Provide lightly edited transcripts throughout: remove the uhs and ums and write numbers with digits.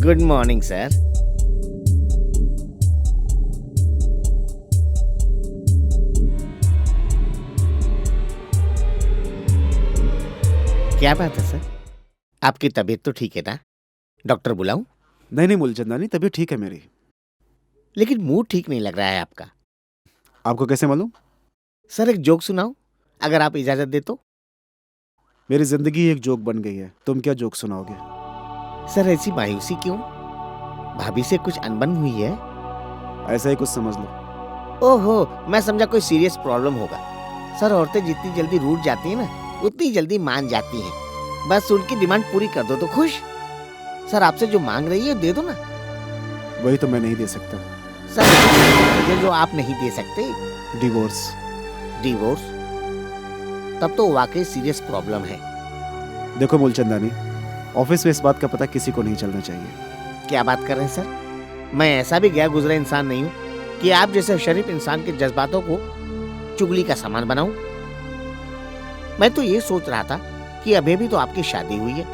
Good morning sir. क्या बात है सर? आपकी तबीयत तो ठीक है ना? डॉक्टर बुलाऊं? नहीं मूलचंदानी, तबीयत ठीक है मेरी। लेकिन मूड ठीक नहीं लग रहा है आपका। आपको कैसे मालूम? सर एक जोक सुनाऊं, अगर आप इजाजत दे तो। मेरी जिंदगी एक जोक बन गई है, तुम क्या जोक सुनाओगे? सर ऐसी मायूसी क्यों? भाभी से कुछ अनबन हुई है? ऐसा ही कुछ समझ लो। ओहो, मैं समझा कोई सीरियस प्रॉब्लम होगा। सर औरतें जितनी जल्दी रूठ जाती हैं ना, उतनी जल्दी मान जाती हैं। बस उनकी डिमांड पूरी कर दो तो खुश। सर आपसे जो मांग रही है दे दो ना। वही तो मैं नहीं दे सकता। सर ये जो आप नहीं दे सकते। डिवोर्स। डिवोर्स? तब तो वाकई सीरियस प्रॉब्लम है। देखो मूलचंदानी, ऑफिस में इस बात का पता किसी को नहीं चलना चाहिए। क्या बात कर रहे हैं सर? मैं ऐसा भी गया गुजरा इंसान नहीं हूँ कि आप जैसे शरीफ इंसान के जज्बातों को चुगली का सामान बनाऊं। मैं तो ये सोच रहा था कि अभी भी तो आपकी शादी हुई है,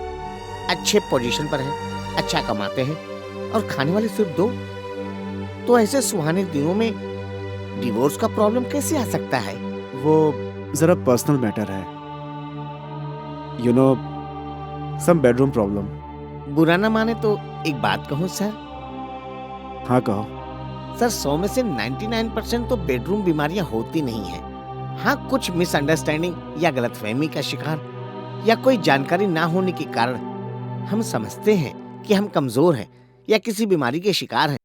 अच्छे पोजीशन पर है, अच्छा कमाते हैं और खाने वाले सिर्फ दो। तो ऐसे सुहाने दिनों में डिवोर्स का प्रॉब्लम कैसे आ सकता है? वो जरा पर्सनल मैटर है, you know, some bedroom problem. बुरा ना माने तो एक बात कहूँ सर। हाँ कहो। सर 100 में से 99% तो बेडरूम बीमारियां होती नहीं है। हाँ, कुछ मिसअंडरस्टैंडिंग या गलतफहमी का शिकार या कोई जानकारी ना होने के कारण हम समझते हैं कि हम कमजोर हैं या किसी बीमारी के शिकार हैं।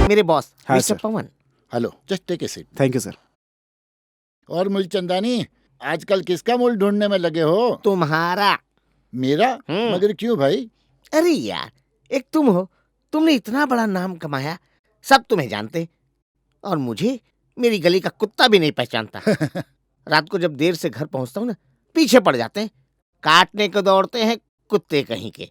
मेरे बॉस हाँ mister sir. Pawan. Hello, just take a seat. Thank you sir. और मूलचंदानी, आजकल किसका मूल ढूंढने में लगे हो? तुम्हारा। मेरा? हम्म। मगर क्यों भाई? अरे यार, एक तुम हो, तुमने इतना बड़ा नाम कमाया, सब तुम्हें जानते और मुझे मेरी गली का कुत्ता भी नहीं पहचानता। रात को जब देर से घर पहुंचता हूँ ना, पीछे पड़ जाते हैं, काटने को दौड़ते हैं, कुत्ते कहीं के।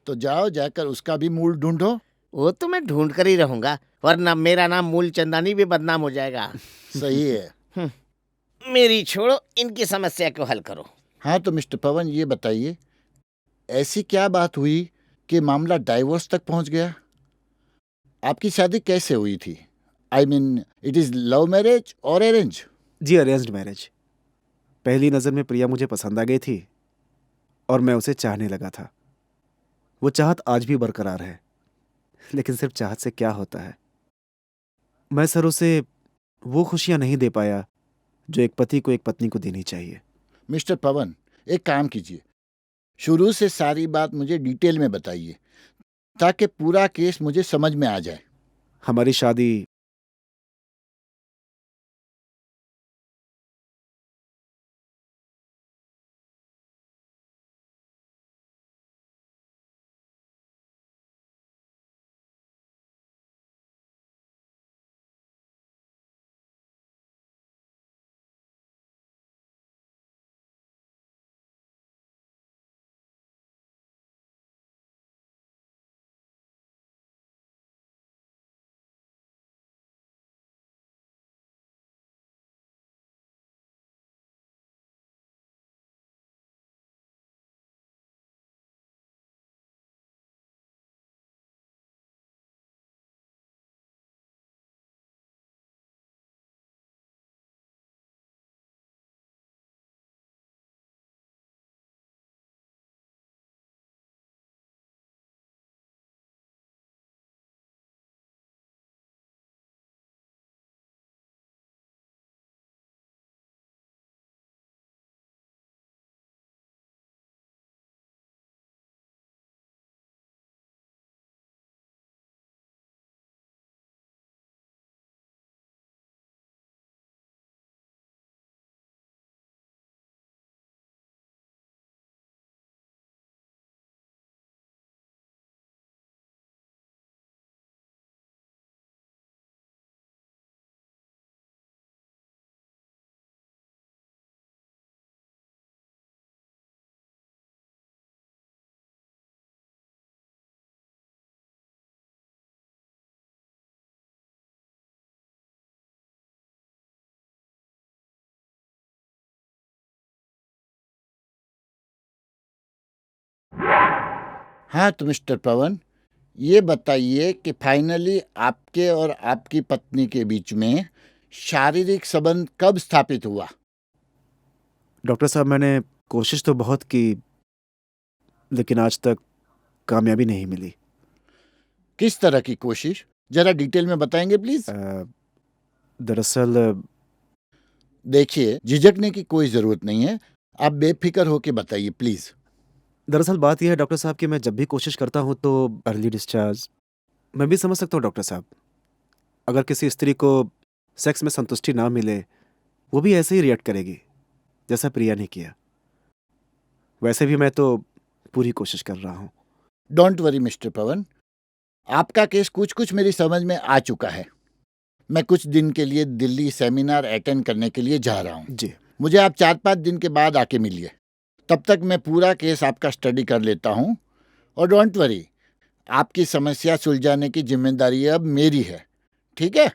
तो जाओ, जाकर उसका भी मूल ढूंढो। वो तो मैं ढूंढ कर ही रहूंगा, वरना मेरा नाम मूल चंदानी भी बदनाम हो जाएगा। सही है। मेरी छोड़ो, इनकी समस्या को हल करो। हाँ तो मिस्टर पवन, ये बताइए, ऐसी क्या बात हुई कि मामला डाइवोर्स तक पहुंच गया? आपकी शादी कैसे हुई थी? I mean, it is love marriage और अरेंज? जी अरेंज्ड मैरिज। पहली नज़र में प्रिया मुझे पसंद आ गई थी और मैं उसे चाहने लगा था। वो चाहत आज भी बरकरार है, लेकिन सिर्फ चाहत से क्या होता है। मैं सर उसे वो खुशियां नहीं दे पाया जो एक पति को एक पत्नी को देनी चाहिए। मिस्टर पवन, एक काम कीजिए, शुरू से सारी बात मुझे डिटेल में बताइए ताकि पूरा केस मुझे समझ में आ जाए। हमारी शादी हाँ तो मिस्टर पवन, ये बताइए कि फाइनली आपके और आपकी पत्नी के बीच में शारीरिक संबंध कब स्थापित हुआ? डॉक्टर साहब, मैंने कोशिश तो बहुत की, लेकिन आज तक कामयाबी नहीं मिली। किस तरह की कोशिश, जरा डिटेल में बताएंगे प्लीज। दरअसल देखिए, झिझकने की कोई जरूरत नहीं है, आप बेफिक्र होके बताइए प्लीज। दरअसल बात यह है डॉक्टर साहब कि मैं जब भी कोशिश करता हूँ तो अर्ली डिस्चार्ज। मैं भी समझ सकता हूँ डॉक्टर साहब, अगर किसी स्त्री को सेक्स में संतुष्टि ना मिले, वो भी ऐसे ही रिएक्ट करेगी जैसा प्रिया ने किया। वैसे भी मैं तो पूरी कोशिश कर रहा हूँ। डोंट वरी मिस्टर पवन, आपका केस कुछ कुछ मेरी समझ में आ चुका है। मैं कुछ दिन के लिए दिल्ली सेमिनार अटेंड करने के लिए जा रहा हूँ। जी। मुझे आप 4-5 दिन के बाद आके मिलिए, तब तक मैं पूरा केस आपका स्टडी कर लेता हूँ। और डोंट वरी, आपकी समस्या सुलझाने की जिम्मेदारी अब मेरी है, ठीक है?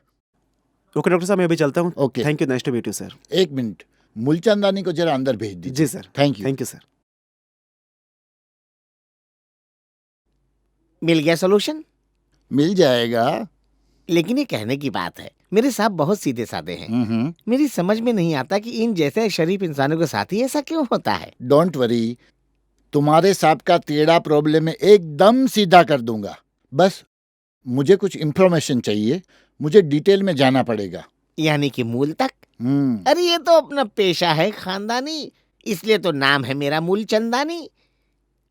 ओके डॉक्टर साहब, मैं अभी चलता हूँ। Okay. Thank you, nice to meet you sir. एक मिनट, मूलचंदानी को जरा अंदर भेज दीजिए। जी sir. Thank you. Thank you sir. मिल गया सोल्यूशन? मिल जाएगा। लेकिन ये कहने की बात है, मेरे साहब बहुत सीधे साधे हैं। हम्म। मेरी समझ में नहीं आता कि इन जैसे शरीफ इंसानों के साथ ही ऐसा क्यों होता है। डोंट वरी, तुम्हारे सांप का टेढ़ा प्रॉब्लम में एकदम सीधा कर दूंगा। बस मुझे कुछ इंफॉर्मेशन चाहिए, मुझे डिटेल में जाना पड़ेगा। यानी कि मूल तक? अरे ये तो अपना पेशा है खानदानी, इसलिए तो नाम है मेरा मूल चंदानी।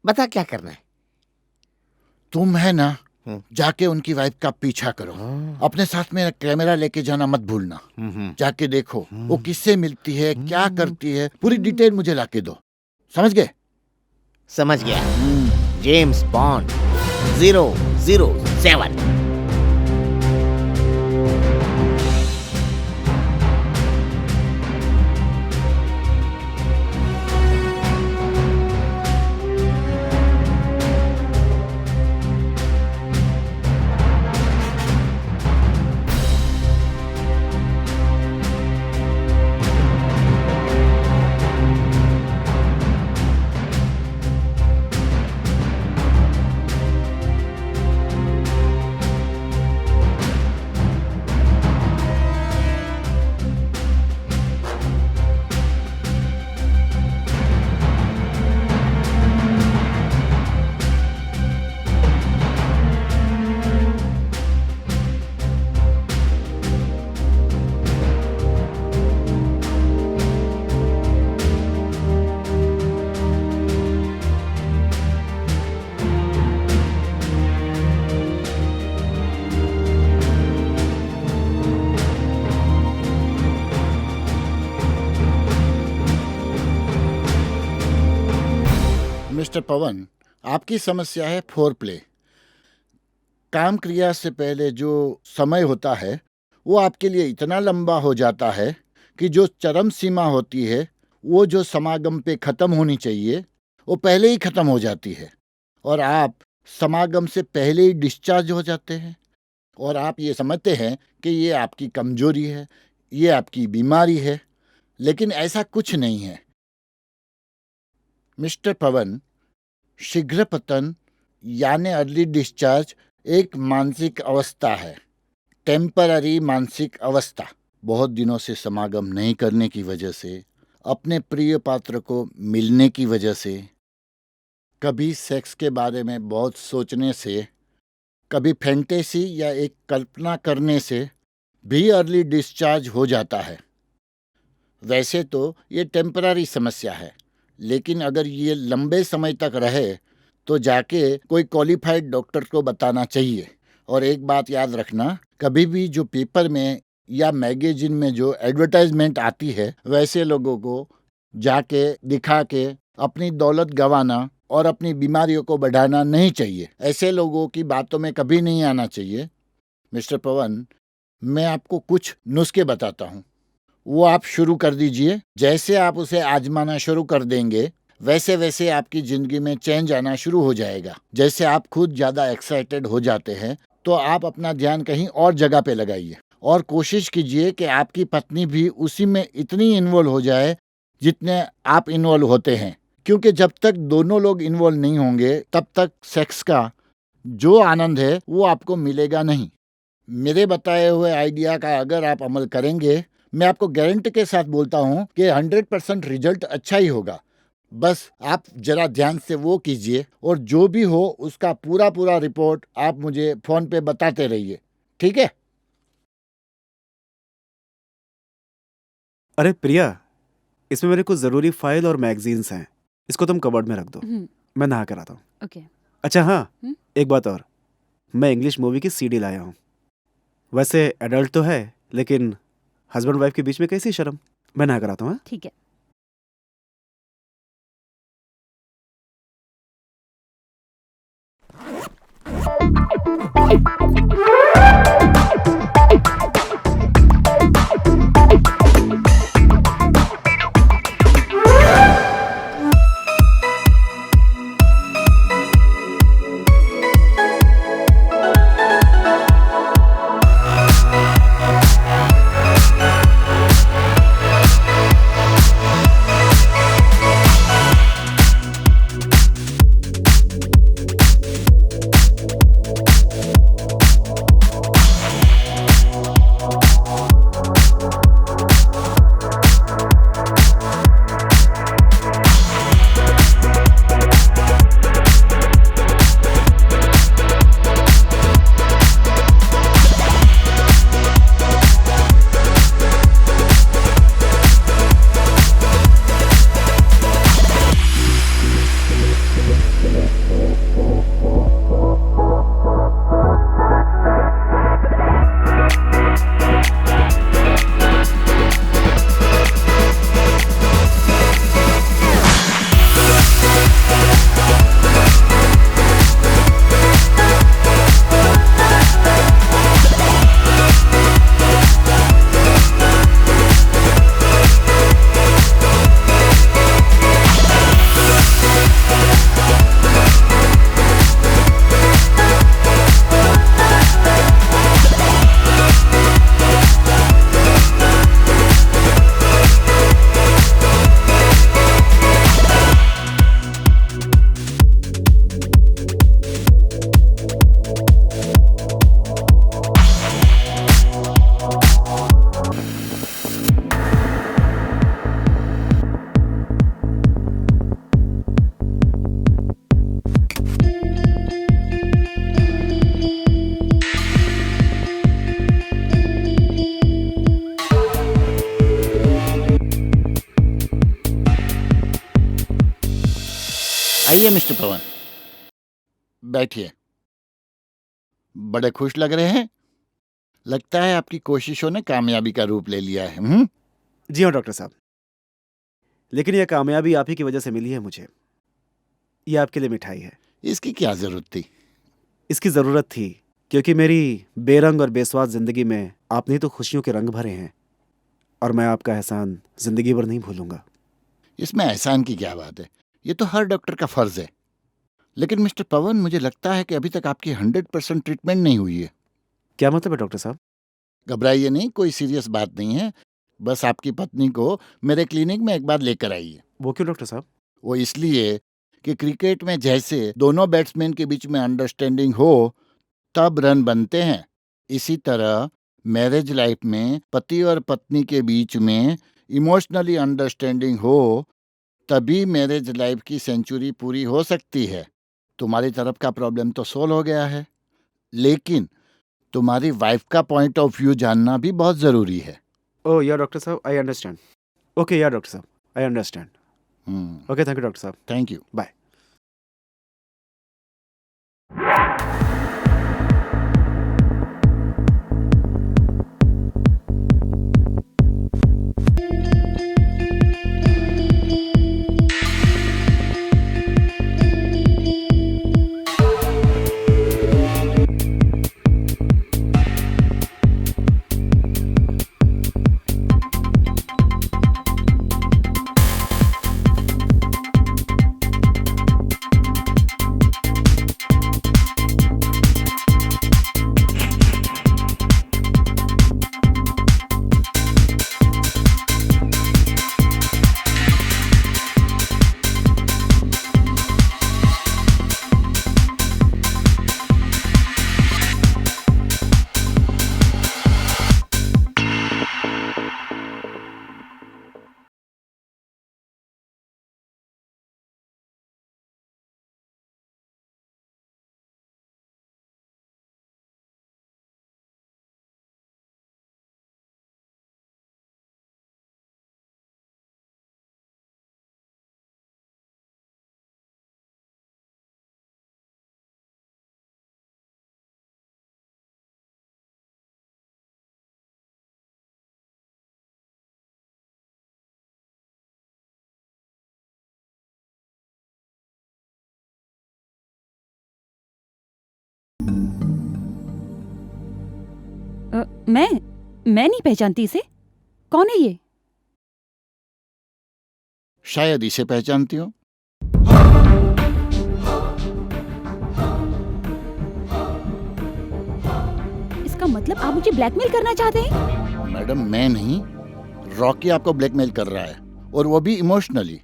बता क्या करना है? तुम है ना, जाके उनकी वाइफ का पीछा करो। अपने साथ में कैमरा लेके जाना मत भूलना। जाके देखो वो किससे मिलती है, क्या करती है, पूरी डिटेल मुझे लाके दो। समझ गए? समझ गया। James bond 007। मिस्टर पवन, आपकी समस्या है फोर प्ले। काम क्रिया से पहले जो समय होता है वो आपके लिए इतना लंबा हो जाता है कि जो चरम सीमा होती है, वो जो समागम पे खत्म होनी चाहिए, वो पहले ही खत्म हो जाती है और आप समागम से पहले ही डिस्चार्ज हो जाते हैं। और आप ये समझते हैं कि ये आपकी कमजोरी है, ये आपकी बीमारी है, लेकिन ऐसा कुछ नहीं है। मिस्टर पवन, शीघ्र पतन यानी अर्ली डिस्चार्ज एक मानसिक अवस्था है, टेम्पररी मानसिक अवस्था। बहुत दिनों से समागम नहीं करने की वजह से, अपने प्रिय पात्र को मिलने की वजह से, कभी सेक्स के बारे में बहुत सोचने से, कभी फैंटेसी या एक कल्पना करने से भी अर्ली डिस्चार्ज हो जाता है। वैसे तो ये टेम्पररी समस्या है, लेकिन अगर ये लंबे समय तक रहे तो जाके कोई क्वालिफाइड डॉक्टर को बताना चाहिए। और एक बात याद रखना, कभी भी जो पेपर में या मैगजीन में जो एडवर्टाइजमेंट आती है, वैसे लोगों को जाके दिखा के अपनी दौलत गंवाना और अपनी बीमारियों को बढ़ाना नहीं चाहिए। ऐसे लोगों की बातों में कभी नहीं आना चाहिए। मिस्टर पवन, मैं आपको कुछ नुस्खे बताता हूँ, वो आप शुरू कर दीजिए। जैसे आप उसे आजमाना शुरू कर देंगे, वैसे वैसे आपकी जिंदगी में चेंज आना शुरू हो जाएगा। जैसे आप खुद ज़्यादा एक्साइटेड हो जाते हैं तो आप अपना ध्यान कहीं और जगह पे लगाइए और कोशिश कीजिए कि आपकी पत्नी भी उसी में इतनी इन्वॉल्व हो जाए जितने आप इन्वॉल्व होते हैं। क्योंकि जब तक दोनों लोग इन्वॉल्व नहीं होंगे तब तक सेक्स का जो आनंद है वो आपको मिलेगा नहीं। मेरे बताए हुए आइडिया का अगर आप अमल करेंगे, मैं आपको गारंटी के साथ बोलता हूँ कि 100% रिजल्ट अच्छा ही होगा। बस आप जरा ध्यान से वो कीजिए और जो भी हो उसका पूरा पूरा रिपोर्ट आप मुझे फोन पे बताते रहिए, ठीक है? अरे प्रिया, इसमें मेरे कुछ ज़रूरी फाइल और मैगजीन्स हैं, इसको तुम कबर्ड में रख दो, मैं नहा कर आता हूँ। ओके। अच्छा हाँ, एक बात और, मैं इंग्लिश मूवी की सीडी लाया हूँ। वैसे एडल्ट तो है, लेकिन हस्बैंड वाइफ के बीच में कैसी शर्म। मैं नहा कर आता हूँ। हाँ? ठीक है। आइए मिस्टर पवन, बैठिए। बड़े खुश लग रहे हैं। लगता है आपकी कोशिशों ने कामयाबी का रूप ले लिया है। जी हाँ डॉक्टर साहब, लेकिन यह कामयाबी आप ही की वजह से मिली है मुझे। ये आपके लिए मिठाई है। इसकी क्या जरूरत थी? इसकी ज़रूरत थी क्योंकि मेरी बेरंग और बेस्वाद ज़िंदगी में आपने ही तो खुशियों के रंग भरे हैं, और मैं आपका एहसान ज़िंदगी भर नहीं भूलूंगा। इसमें एहसान की क्या बात है, ये तो हर डॉक्टर का फर्ज है। लेकिन मिस्टर पवन, मुझे लगता है कि अभी तक आपकी 100% ट्रीटमेंट नहीं हुई है। क्या मतलब है डॉक्टर साहब? घबराइए नहीं, कोई सीरियस बात नहीं है। बस आपकी पत्नी को मेरे क्लिनिक में एक बार लेकर आइए। वो क्यों डॉक्टर साहब? वो इसलिए कि क्रिकेट में जैसे दोनों बैट्समैन के बीच में अंडरस्टैंडिंग हो तब रन बनते हैं, इसी तरह मैरिज लाइफ में पति और पत्नी के बीच में इमोशनली अंडरस्टैंडिंग हो तभी मैरिज लाइफ की सेंचुरी पूरी हो सकती है। तुम्हारी तरफ का प्रॉब्लम तो सोल्व हो गया है, लेकिन तुम्हारी वाइफ का पॉइंट ऑफ व्यू जानना भी बहुत ज़रूरी है। ओह या डॉक्टर साहब, I understand. Okay yeah doctor साहब, I understand. Okay, thank you doctor साहब। Thank you. बाय। मैं नहीं पहचानती इसे। कौन है ये? शायद इसे पहचानती हो। इसका मतलब आप मुझे ब्लैकमेल करना चाहते हैं? मैडम, मैं नहीं, रॉकी आपको ब्लैकमेल कर रहा है, और वो भी इमोशनली।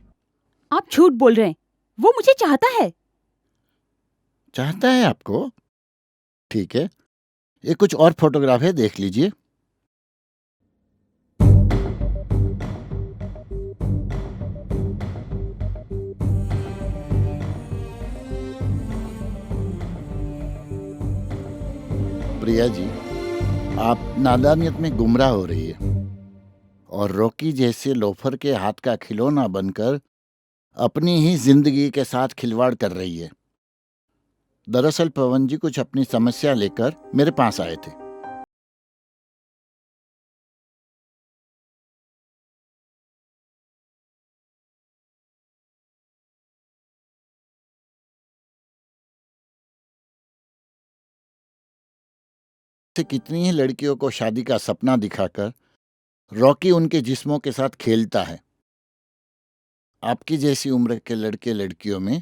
आप झूठ बोल रहे हैं। वो मुझे चाहता है। चाहता है आपको? ठीक है, ये कुछ और फोटोग्राफ है, देख लीजिए। प्रिया जी, आप नादानियत में गुमराह हो रही है और रॉकी जैसे लोफर के हाथ का खिलौना बनकर अपनी ही जिंदगी के साथ खिलवाड़ कर रही है। दरअसल पवन जी कुछ अपनी समस्या लेकर मेरे पास आए थे। से कितनी ही लड़कियों को शादी का सपना दिखाकर रॉकी उनके जिस्मों के साथ खेलता है। आपकी जैसी उम्र के लड़के लड़कियों में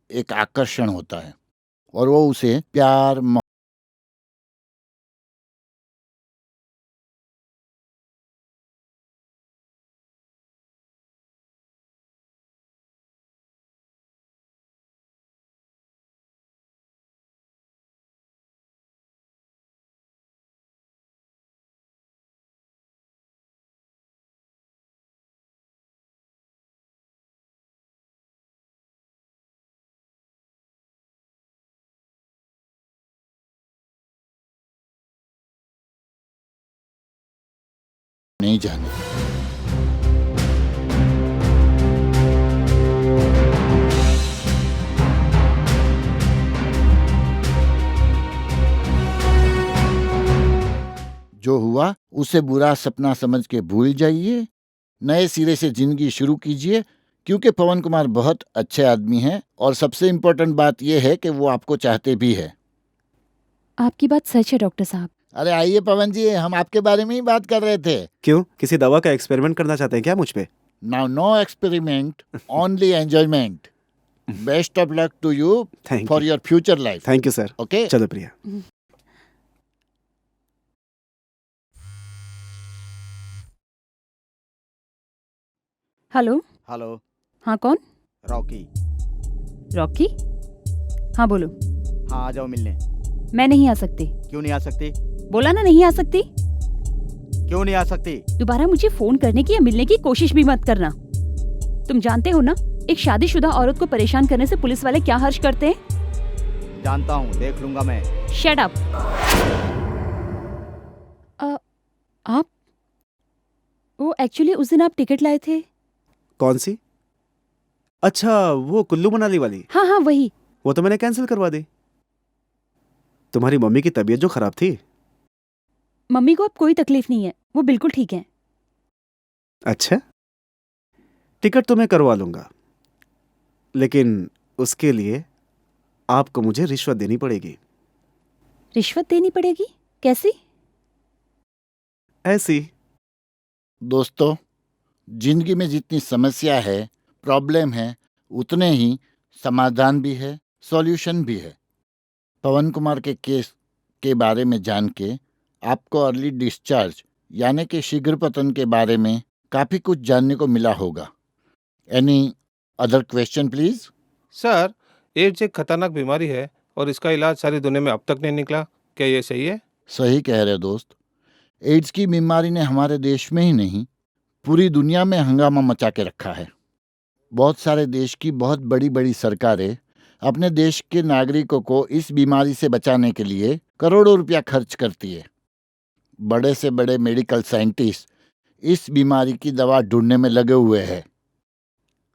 एक आकर्षण होता है और वो उसे प्यार नहीं जाने। जो हुआ उसे बुरा सपना समझ के भूल जाइए, नए सिरे से जिंदगी शुरू कीजिए, क्योंकि पवन कुमार बहुत अच्छे आदमी हैं और सबसे इम्पोर्टेंट बात यह है कि वो आपको चाहते भी है। आपकी बात सच है डॉक्टर साहब। अरे आइए पवन जी, हम आपके बारे में ही बात कर रहे थे। क्यों, किसी दवा का एक्सपेरिमेंट करना चाहते हैं क्या मुझ पे? Now no experiment, only enjoyment. Best of luck to you thank for you. Your future life. Thank you sir. Okay, चलो प्रिया। हेलो। हेलो। हाँ, कौन? रॉकी। रॉकी? हाँ बोलो। हाँ, आ जाओ मिलने। मैं नहीं आ सकती। क्यों नहीं आ सकती? बोला ना, नहीं आ सकती। क्यों नहीं आ सकती? दोबारा मुझे फोन करने की या मिलने की कोशिश भी मत करना। तुम जानते हो ना, एक शादीशुदा औरत को परेशान करने से पुलिस वाले क्या हर्ष करते हैं? जानता हूँ, देख लूंगा मैं। Shut up. आप? वो एक्चुअली उस दिन आप टिकट लाए थे। कौन सी? अच्छा, वो कुल्लू मनाली वाली। हाँ हाँ, वही। वो तो मैंने कैंसिल करवा दी। तुम्हारी मम्मी की तबीयत जो खराब थी। मम्मी को अब कोई तकलीफ नहीं है, वो बिल्कुल ठीक है। अच्छा, टिकट तो मैं करवा लूंगा, लेकिन उसके लिए आपको मुझे रिश्वत देनी पड़ेगी। रिश्वत देनी पड़ेगी? कैसी? ऐसी। दोस्तों, जिंदगी में जितनी समस्या है, प्रॉब्लम है, उतने ही समाधान भी है, सॉल्यूशन भी है। पवन कुमार के केस के बारे में जान के आपको अर्ली डिस्चार्ज यानी कि शीघ्र पतन के बारे में काफ़ी कुछ जानने को मिला होगा। Any other question please? Sir, AIDS एक खतरनाक बीमारी है और इसका इलाज सारी दुनिया में अब तक नहीं निकला। क्या ये सही है? सही कह रहे दोस्त। एड्स की बीमारी ने हमारे देश में ही नहीं, पूरी दुनिया में हंगामा मचा के रखा है। बहुत सारे देश की बहुत बड़ी बड़ी सरकारें अपने देश के नागरिकों को इस बीमारी से बचाने के लिए करोड़ों रुपया खर्च करती है। बड़े से बड़े मेडिकल साइंटिस्ट इस बीमारी की दवा ढूंढने में लगे हुए हैं।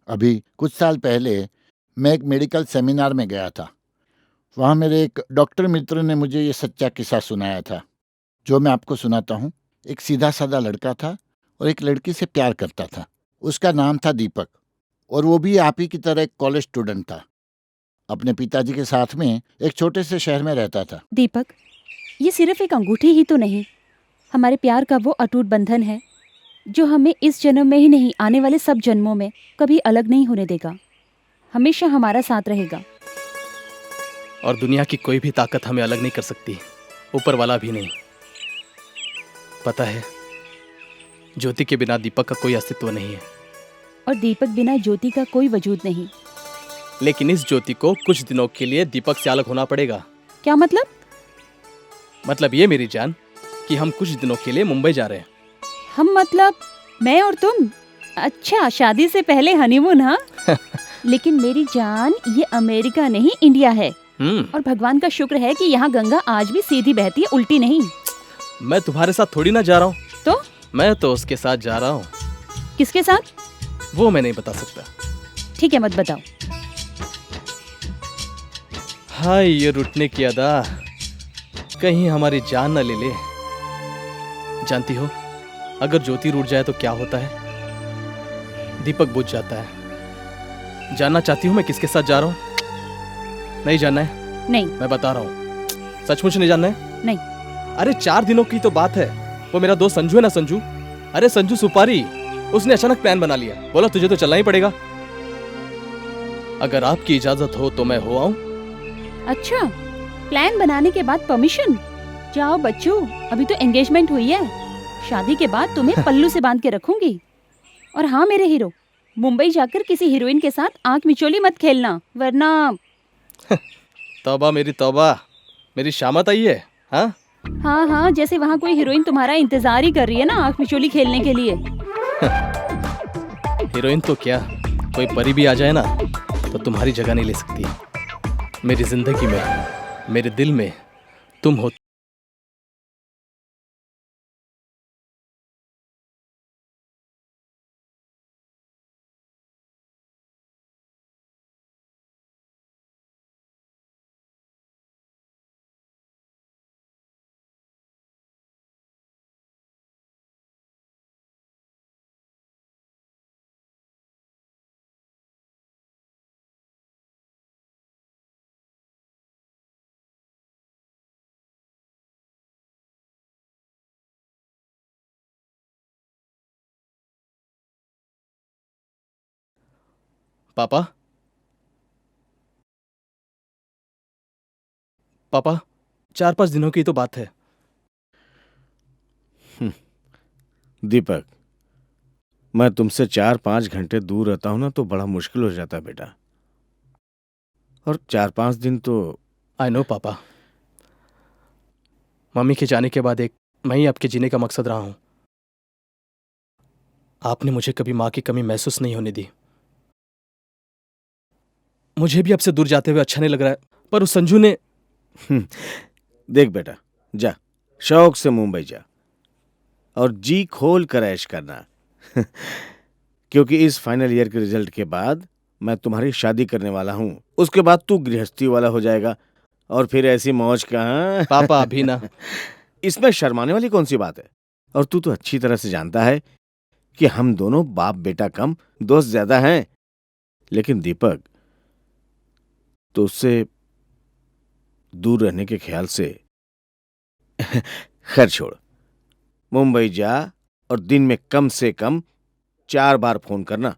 अभी कुछ साल पहले मैं एक मेडिकल सेमिनार में गया था। वहाँ मेरे एक डॉक्टर मित्र ने मुझे ये सच्चा किस्सा सुनाया था, जो मैं आपको सुनाता हूँ। एक सीधा साधा लड़का था और एक लड़की से प्यार करता था। उसका नाम था दीपक और वो भी आप ही की तरह एक कॉलेज स्टूडेंट था। अपने पिताजी के साथ में एक छोटे से शहर में रहता था। दीपक, ये सिर्फ एक अंगूठी ही तो नहीं, हमारे प्यार का वो अटूट बंधन है जो हमें इस जन्म में ही नहीं, आने वाले सब जन्मों में कभी अलग नहीं होने देगा, हमेशा हमारा साथ रहेगा। और दुनिया की कोई भी ताकत हमें अलग नहीं कर सकती, ऊपर वाला भी नहीं। पता है, ज्योति के बिना दीपक का कोई अस्तित्व नहीं है, और दीपक बिना ज्योति का कोई वजूद नहीं। लेकिन इस ज्योति को कुछ दिनों के लिए दीपक से अलग होना पड़ेगा। क्या मतलब? मतलब ये मेरी जान कि हम कुछ दिनों के लिए मुंबई जा रहे हैं। हम मतलब मैं और तुम? अच्छा, शादी से पहले हनीमून, हाँ? लेकिन मेरी जान, ये अमेरिका नहीं, इंडिया है। और भगवान का शुक्र है कि यहाँ गंगा आज भी सीधी बहती है, उल्टी नहीं। मैं तुम्हारे साथ थोड़ी ना जा रहा हूँ। तो मैं तो उसके साथ जा रहा हूँ। किसके साथ? वो मैं नहीं बता सकता। ठीक है, मत बताओ। हाय, ये रुटने की अदा कहीं हमारी जान न ले ले। जानती हो, अगर ज्योति रूठ जाए तो क्या होता है? दीपक बुझ जाता है। जानना चाहती हूँ मैं किसके साथ जा रहा हूँ? नहीं जानना है? नहीं। मैं बता रहा हूँ, सचमुच नहीं जानना है? नहीं। अरे 4 दिनों की तो बात है। वो मेरा दोस्त संजू है ना, संजू, अरे संजू सुपारी, उसने अचानक प्लान बना लिया। बोला तुझे तो चलना ही पड़ेगा। अगर आपकी इजाजत हो तो मैं हो आऊं। अच्छा, प्लान बनाने के बाद परमिशन? जाओ बच्चों, अभी तो एंगेजमेंट हुई है। शादी के बाद तुम्हें पल्लू से बांध के रखूंगी। और हाँ मेरे हीरो, मुंबई जाकर किसी हीरोइन के साथ आंख मिचोली मत खेलना, वरना। तौबा मेरी तौबा, मेरी शामत आई है। हाँ हाँ हाँ, जैसे वहाँ कोई हीरोइन तुम्हारा इंतजार ही कर रही है ना आंख मिचोली खेलने के लिए। हीरोइन तो क्या, कोई परी भी आ जाए ना तो तुम्हारी जगह नहीं ले सकती। मेरी जिंदगी में, मेरे दिल में तुम हो। पापा, पापा, 4-5 दिनों की तो बात है। दीपक, मैं तुमसे 4-5 घंटे दूर रहता हूं ना तो बड़ा मुश्किल हो जाता है बेटा। और 4-5 दिन तो। आई नो पापा, मम्मी के जाने के बाद एक मैं ही आपके जीने का मकसद रहा हूं। आपने मुझे कभी माँ की कमी महसूस नहीं होने दी। मुझे भी आपसे दूर जाते हुए अच्छा नहीं लग रहा है, पर उस संजू ने। देख बेटा, जा शौक से मुंबई जा और जी खोल कर ऐश करना। क्योंकि इस फाइनल ईयर के रिजल्ट के बाद मैं तुम्हारी शादी करने वाला हूं। उसके बाद तू गृहस्थी वाला हो जाएगा और फिर ऐसी मौज कहाँ। पापा अभी ना। इसमें शर्माने वाली कौन सी बात है? और तू तो अच्छी तरह से जानता है कि हम दोनों बाप बेटा कम, दोस्त ज्यादा हैं। लेकिन दीपक, तो उससे दूर रहने के ख्याल से खैर छोड़, मुंबई जा और दिन में कम से कम 4 बार फोन करना।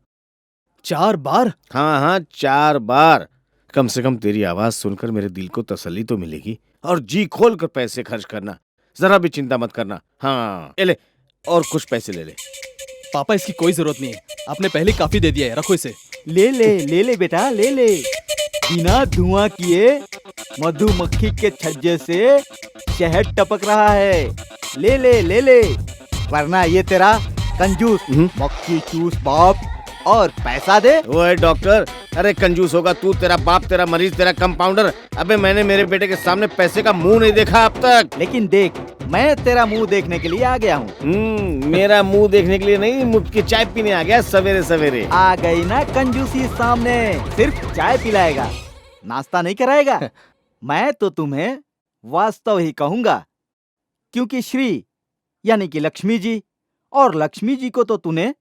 4 बार? हाँ हाँ, 4 बार। कम से कम तेरी आवाज सुनकर मेरे दिल को तसल्ली तो मिलेगी। और जी खोल कर पैसे खर्च करना, जरा भी चिंता मत करना। हाँ, ले और कुछ पैसे ले ले। पापा इसकी कोई जरूरत नहीं है, आपने पहले काफी दे दिया है, रखो इसे। ले ले ले ले बेटा, ले ले। बिना धुआं किए मधुमक्खी के छज्जे से शहद टपक रहा है। ले ले ले ले, वरना ये तेरा कंजूस मक्खी चूस बाप और पैसा दे। ओए डॉक्टर, अरे कंजूस होगा तू, तेरा बाप, तेरा मरीज, तेरा कंपाउंडर। अबे मैंने मेरे बेटे के सामने पैसे का मुंह नहीं देखा अब तक। लेकिन देख, मैं तेरा मुंह देखने के लिए आ गया हूँ। मेरा मुंह देखने के लिए नहीं, मुफ्त की चाय पीने आ गया सवेरे सवेरे। आ गई ना कंजूसी सामने। सिर्फ चाय पिलाएगा, नाश्ता नहीं कराएगा। मैं तो तुम्हें वास्तव ही कहूंगा, क्योंकि श्री यानी कि लक्ष्मी जी, और लक्ष्मी जी को तो तूने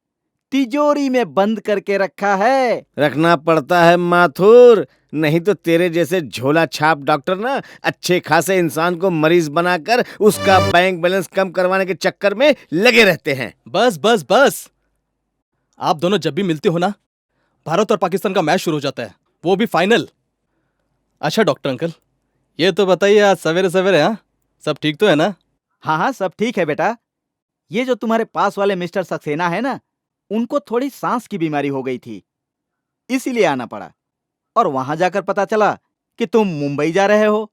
तिजोरी में बंद करके रखा है। रखना पड़ता है माथुर, नहीं तो तेरे जैसे झोला छाप डॉक्टर ना अच्छे खासे इंसान को मरीज बनाकर उसका बैंक बैलेंस कम करवाने के चक्कर में लगे रहते हैं। बस बस बस, आप दोनों जब भी मिलते हो ना, भारत और पाकिस्तान का मैच शुरू हो जाता है, वो भी फाइनल। अच्छा डॉक्टर अंकल, ये तो बताइए आज सवेरे सवेरे, हाँ सब ठीक तो है ना? हाँ हाँ, सब ठीक है बेटा। ये जो तुम्हारे पास वाले मिस्टर सक्सेना है ना, उनको थोड़ी सांस की बीमारी हो गई थी, इसीलिए आना पड़ा। और वहां जाकर पता चला कि तुम मुंबई जा रहे हो,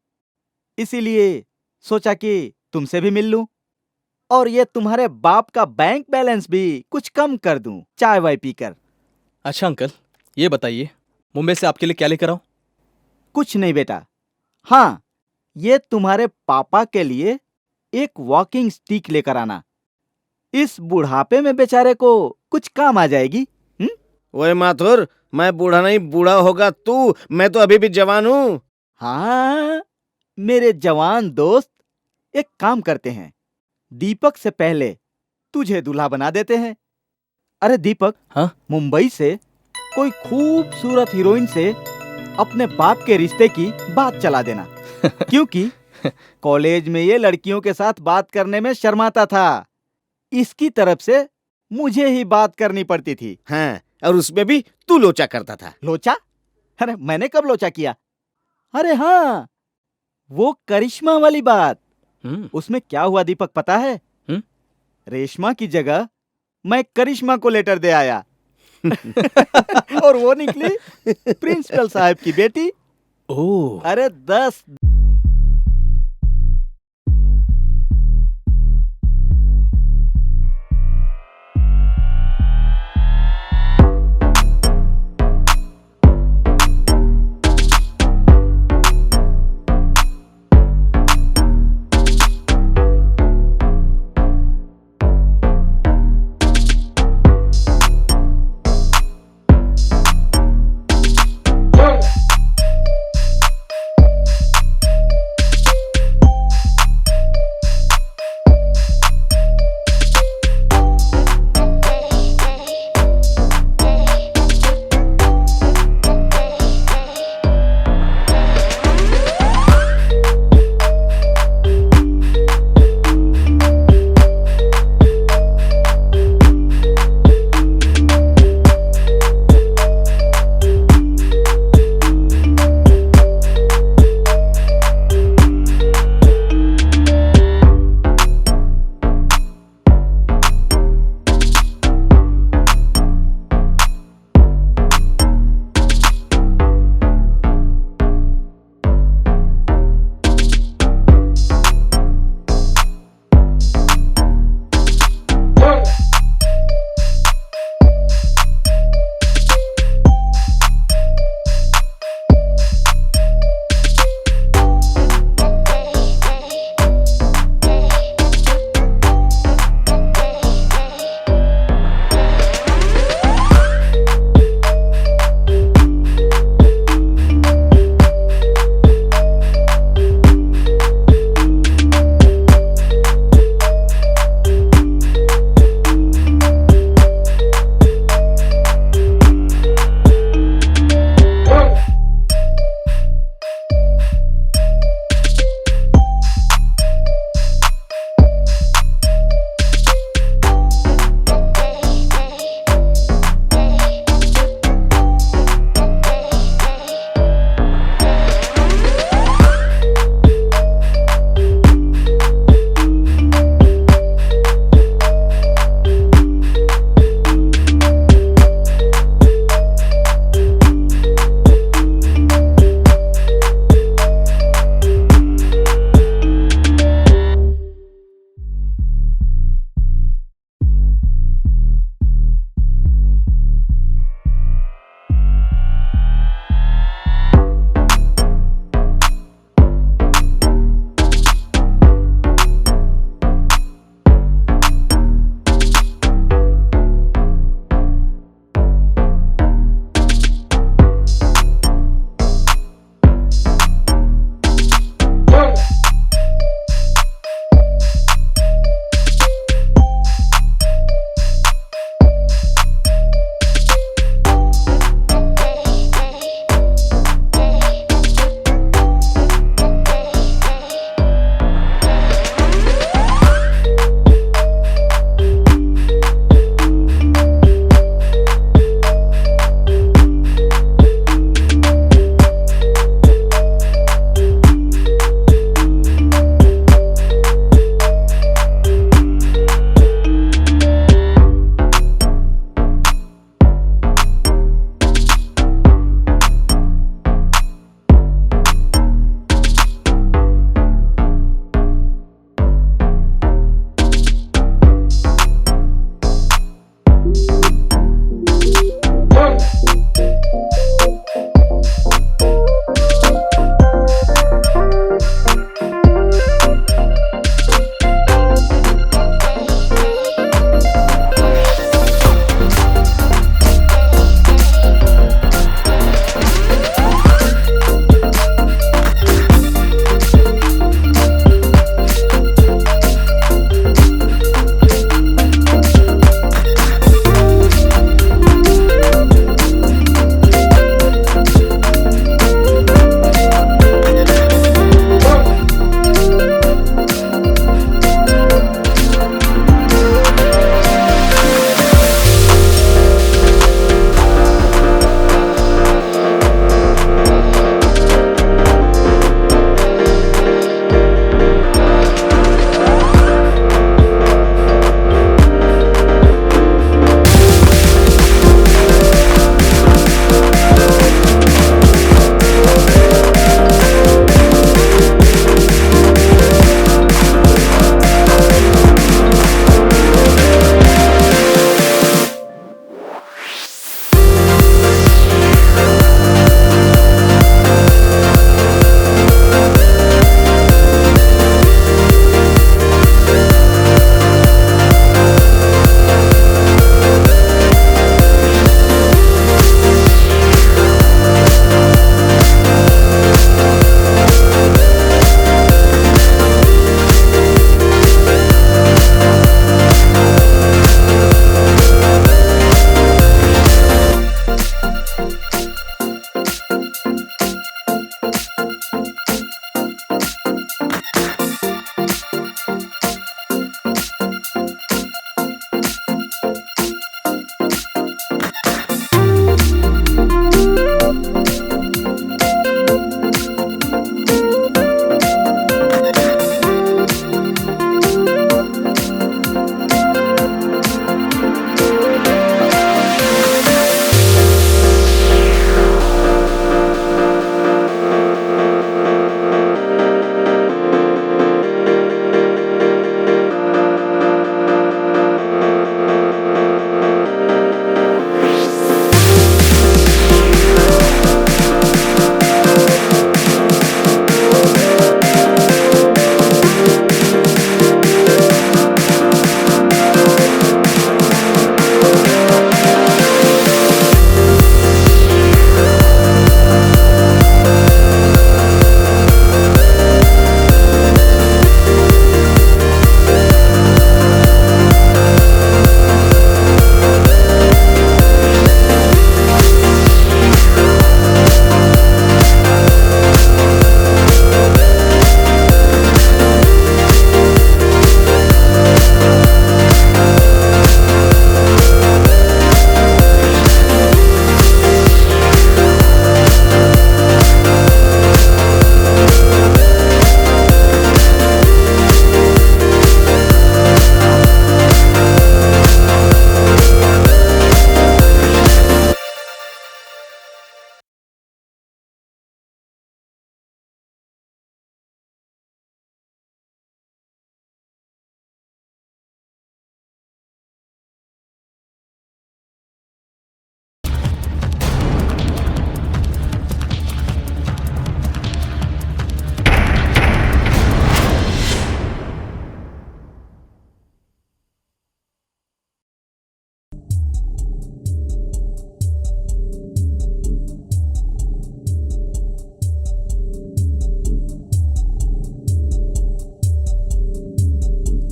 इसीलिए सोचा कि तुमसे भी मिल लूं और ये तुम्हारे बाप का बैंक बैलेंस भी कुछ कम कर दूं, चाय वाय पीकर। अच्छा अंकल, ये बताइए मुंबई से आपके लिए क्या लेकर आऊं? कुछ नहीं बेटा, हाँ ये तुम्हारे पापा के लिए एक वॉकिंग स्टिक लेकर आना, इस बुढ़ापे में बेचारे को कुछ काम आ जाएगी। ओए माथुर, मैं बूढ़ा नहीं, बूढ़ा होगा तू, मैं तो अभी भी जवान हूँ। हाँ मेरे जवान दोस्त, एक काम करते हैं, दीपक से पहले तुझे दूल्हा बना देते हैं। अरे दीपक, हाँ? मुंबई से कोई खूबसूरत हीरोइन से अपने बाप के रिश्ते की बात चला देना, क्योंकि कॉलेज में ये लड़कियों के साथ बात करने में शर्माता था, इसकी तरफ से मुझे ही बात करनी पड़ती थी। हाँ, और उसमें भी तू लोचा करता था। लोचा? अरे मैंने कब लोचा किया? अरे हाँ, वो करिश्मा वाली बात। उसमें क्या हुआ दीपक पता है? रेशमा की जगह मैं करिश्मा को लेटर दे आया और वो निकली प्रिंसिपल साहब की बेटी। ओह, अरे 10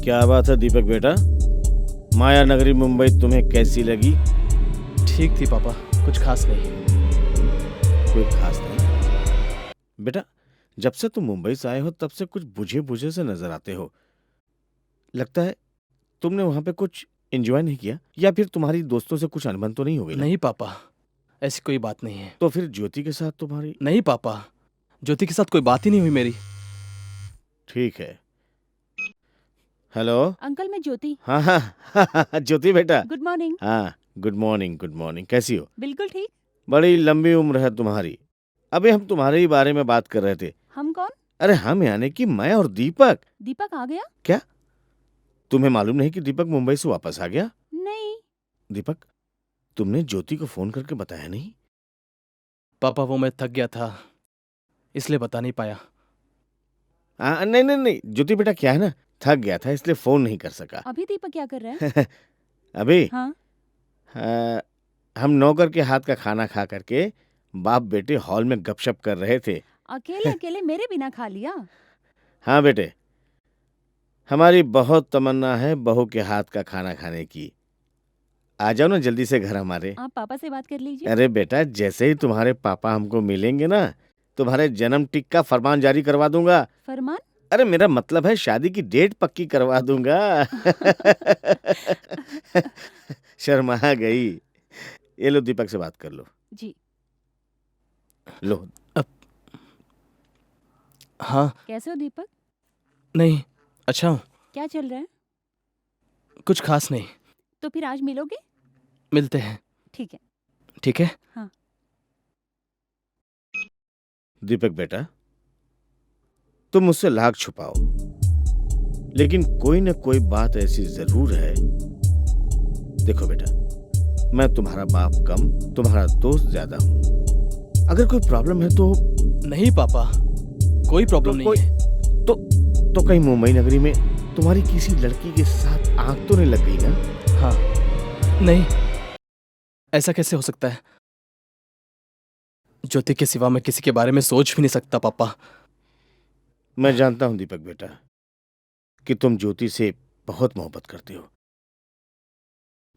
क्या बात है दीपक बेटा, माया नगरी मुंबई तुम्हें कैसी लगी? ठीक थी पापा, कुछ खास नहीं। कोई खास नहीं बेटा, जब से तुम मुंबई से आए हो तब से कुछ बुझे बुझे से नजर आते हो। लगता है तुमने वहां पे कुछ एंजॉय नहीं किया, या फिर तुम्हारी दोस्तों से कुछ अनबन तो नहीं हो गई ना? नहीं पापा, ऐसी कोई बात नहीं है। तो फिर ज्योति के साथ तुम्हारी? नहीं पापा, ज्योति के साथ कोई बात ही नहीं हुई मेरी। ठीक है। हेलो। अंकल मैं ज्योति। हाँ हाँ ज्योति बेटा। Good morning. हाँ गुड मॉर्निंग, गुड मॉर्निंग। कैसी हो? बिल्कुल ठीक। बड़ी लंबी उम्र है तुम्हारी। अभी हम तुम्हारे ही बारे में बात कर रहे थे। हम कौन? अरे हम यानी कि मैं और दीपक। दीपक आ गया? क्या तुम्हें मालूम नहीं कि दीपक मुंबई से वापस आ गया? नहीं। दीपक, तुमने ज्योति को फोन करके बताया नहीं? पापा वो मैं थक गया था, इसलिए बता नहीं पाया। नहीं नहीं नहीं ज्योति बेटा, क्या है ना, थक गया था इसलिए फोन नहीं कर सका। अभी दीपक क्या कर रहा है? अभी हाँ। हम नौकर के हाथ का खाना खा करके बाप बेटे हॉल में गपशप कर रहे थे। अकेले अकेले मेरे बिना खा लिया? हाँ बेटे, हमारी बहुत तमन्ना है बहू के हाथ का खाना खाने की। आ जाओ ना जल्दी से घर हमारे। आप पापा से बात कर लीजिए। अरे बेटा, जैसे ही तुम्हारे पापा हमको मिलेंगे ना, तुम्हारे जन्म टिक का फरमान जारी करवा दूंगा। फरमान? अरे मेरा मतलब है शादी की डेट पक्की करवा दूंगा। शर्मा गई। ये लो दीपक से बात कर लो। जी। लो। हाँ। कैसे हो दीपक? नहीं, अच्छा हूँ। क्या चल रहा है? कुछ खास नहीं। तो फिर आज मिलोगे? मिलते हैं। ठीक है। ठीक है। हाँ। दीपक बेटा, तुम मुझसे लाख छुपाओ, लेकिन कोई न कोई बात ऐसी जरूर है। देखो बेटा, मैं तुम्हारा बाप कम, तुम्हारा दोस्त ज्यादा हूं। अगर कोई प्रॉब्लम है तो? नहीं पापा, कोई प्रॉब्लम नहीं है। तो कहीं मुंबई नगरी में तुम्हारी किसी लड़की के साथ आंख तो नहीं लग गई ना? हाँ। नहीं, ऐसा कैसे हो सकता है? ज्योति के सिवा मैं किसी के बारे में सोच भी नहीं सकता पापा। मैं जानता हूं दीपक बेटा कि तुम ज्योति से बहुत मोहब्बत करते हो,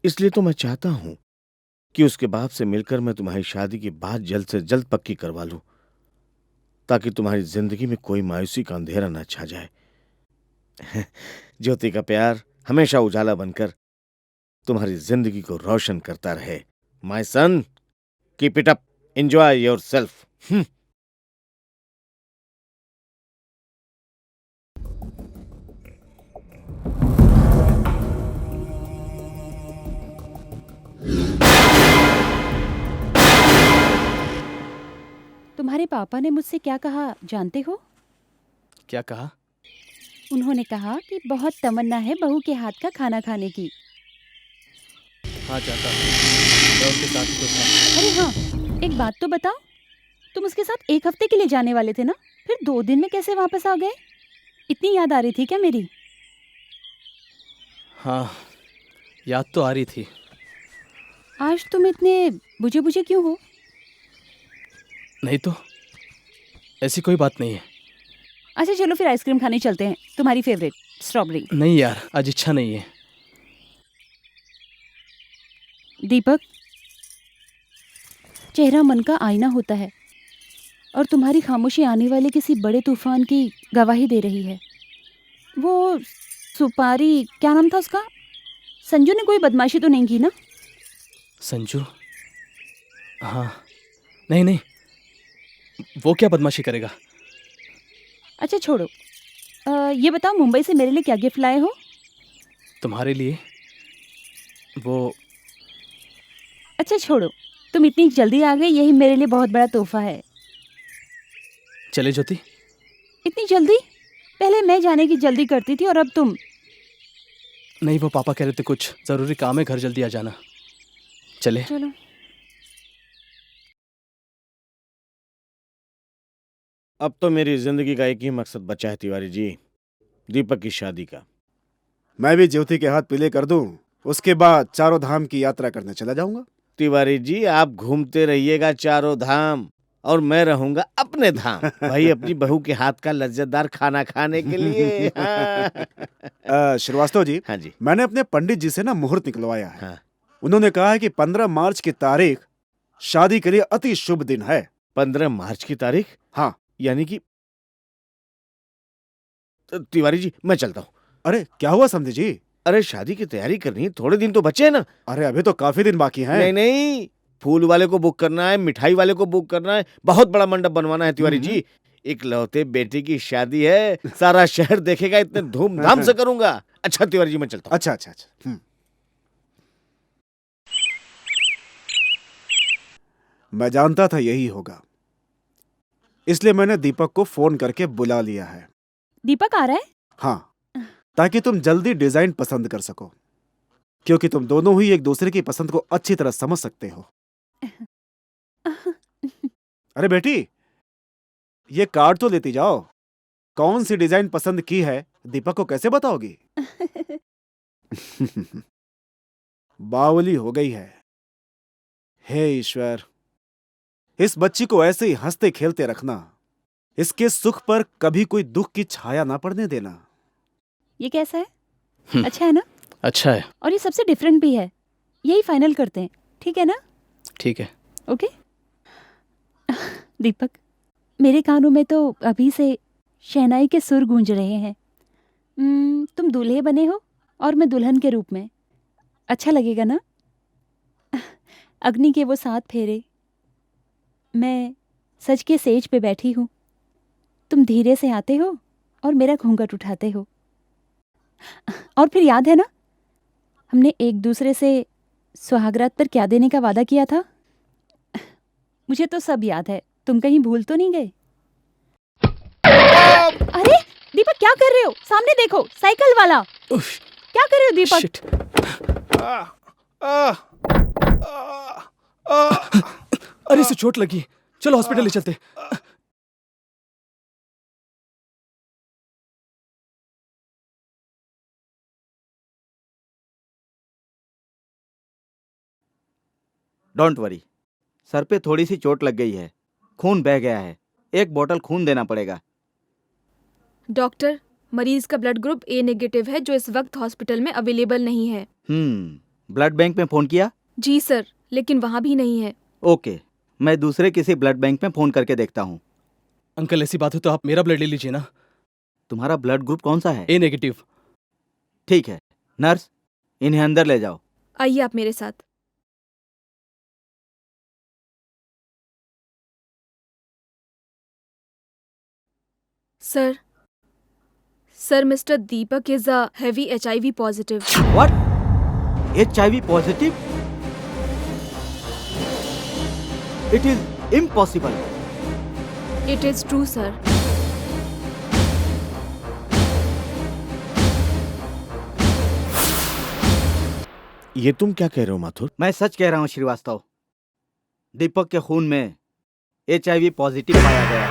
इसलिए तो मैं चाहता हूं कि उसके बाप से मिलकर मैं तुम्हारी शादी की बात जल्द से जल्द पक्की करवा लूं, ताकि तुम्हारी जिंदगी में कोई मायूसी का अंधेरा न छा जाए। ज्योति का प्यार हमेशा उजाला बनकर तुम्हारी जिंदगी को रोशन करता रहे। My son, keep it up, enjoy yourself. तुम्हारे पापा ने मुझसे क्या कहा जानते हो? क्या कहा? उन्होंने कहा कि बहुत तमन्ना है बहू के हाथ का खाना खाने की। हाँ जाता हूँ, मैं उनके साथ ही तो था। अरे हाँ, एक बात तो बताओ, तुम उसके साथ 1 हफ्ते के लिए जाने वाले थे ना, फिर 2 दिन में कैसे वापस आ गए? इतनी याद आ रही थी क्या मेरी? हाँ, याद तो आ रही थी। आज तुम इतने बुझे बुझे क्यों हो? नहीं तो, ऐसी कोई बात नहीं है। अच्छा चलो फिर आइसक्रीम खाने चलते हैं, तुम्हारी फेवरेट स्ट्रॉबेरी। नहीं यार, आज इच्छा नहीं है। दीपक, चेहरा मन का आईना होता है, और तुम्हारी खामोशी आने वाले किसी बड़े तूफान की गवाही दे रही है। वो सुपारी, क्या नाम था उसका? संजू ने कोई बदमाशी तो नहीं की ना? संजू? हाँ। नहीं नहीं, वो क्या बदमाशी करेगा? अच्छा छोड़ो, ये बताओ मुंबई से मेरे लिए क्या गिफ्ट लाए हो? तुम्हारे लिए वो? अच्छा छोड़ो, तुम इतनी जल्दी आ गए, यही मेरे लिए बहुत बड़ा तोहफा है। चले ज्योति? इतनी जल्दी? पहले मैं जाने की जल्दी करती थी और अब तुम। नहीं, वो पापा कह रहे थे कुछ जरूरी काम है, घर जल्दी आ जाना। चले? चलो। अब तो मेरी जिंदगी का एक ही मकसद बचा है तिवारी जी, दीपक की शादी का। मैं भी ज्योति के हाथ पीले कर दूं, उसके बाद चारों धाम की यात्रा करने चला जाऊंगा। तिवारी जी, आप घूमते रहिएगा चारों धाम, और मैं रहूंगा अपने धाम, भाई अपनी बहू के हाथ का लज्जतदार खाना खाने के लिए। हाँ। श्रीवास्तव जी, हाँ जी। मैंने अपने पंडित जी से ना मुहूर्त निकलवाया है। हाँ। उन्होंने कहा है कि 15 मार्च की तारीख शादी के लिए अति शुभ दिन है। 15 मार्च की तारीख? हाँ। यानी कि तिवारी जी, मैं चलता हूँ। अरे क्या हुआ समझे जी? अरे शादी की तैयारी करनी है, थोड़े दिन तो बचे हैं ना। अरे अभी तो काफी दिन बाकी हैं। नहीं नहीं, फूल वाले को बुक करना है, मिठाई वाले को बुक करना है, बहुत बड़ा मंडप बनवाना है तिवारी जी। इकलौते बेटे की शादी है, सारा शहर देखेगा, इतने धूमधाम से करूंगा। अच्छा तिवारी जी, मैं चलता हूँ। अच्छा अच्छा अच्छा। मैं जानता था यही होगा, इसलिए मैंने दीपक को फोन करके बुला लिया है। दीपक आ रहा है? हाँ, ताकि तुम जल्दी डिजाइन पसंद कर सको, क्योंकि तुम दोनों ही एक दूसरे की पसंद को अच्छी तरह समझ सकते हो। अरे बेटी, ये कार्ड तो लेती जाओ। कौन सी डिजाइन पसंद की है दीपक को कैसे बताओगी? बावली हो गई है। हे ईश्वर, इस बच्ची को ऐसे ही हंसते खेलते रखना, इसके सुख पर कभी कोई दुख की छाया ना पड़ने देना। ये कैसा है? अच्छा है ना? अच्छा है। और ये सबसे डिफरेंट भी है। यही फाइनल करते हैं, ठीक है ना? ठीक है। ओके। दीपक, मेरे कानों में तो अभी से शहनाई के सुर गूंज रहे हैं। तुम दूल्हे बने हो और मैं दुल्हन के रूप में। अच्छा लगेगा ना? अग्नि के वो 7 फेरे, मैं सज के सेज पे बैठी हूँ, तुम धीरे से आते हो और मेरा घूंघट उठाते हो। और फिर याद है ना, हमने एक दूसरे से सुहागरात पर क्या देने का वादा किया था? मुझे तो सब याद है, तुम कहीं भूल तो नहीं गए? अरे दीपक, क्या कर रहे हो? सामने देखो, साइकिल वाला। क्या कर रहे हो दीपक? शिट। अरे इसे चोट लगी, चलो हॉस्पिटल ले चलते। डोंट वरी, सर पे थोड़ी सी चोट लग गई है, खून बह गया है, 1 बोतल खून देना पड़ेगा। डॉक्टर, मरीज का ब्लड ग्रुप ए नेगेटिव है, जो इस वक्त हॉस्पिटल में अवेलेबल नहीं है। ब्लड बैंक में फोन किया? जी सर, लेकिन वहाँ भी नहीं है। ओके, मैं दूसरे किसी ब्लड बैंक में फोन करके देखता हूँ। अंकल ऐसी बात हो तो आप मेरा ब्लड ले लीजिए ना। तुम्हारा ब्लड ग्रुप कौन सा है? ए नेगेटिव। ठीक है, नर्स इन्हें अंदर ले जाओ। आइए आप मेरे साथ। Sir, mister Deepak is a heavy HIV positive. What? HIV positive? It is impossible. It is true sir. ये तुम क्या कह रहे हो माथुर? मैं सच कह रहा हूँ श्रीवास्तव, दीपक के खून में HIV पॉजिटिव पाया गया है।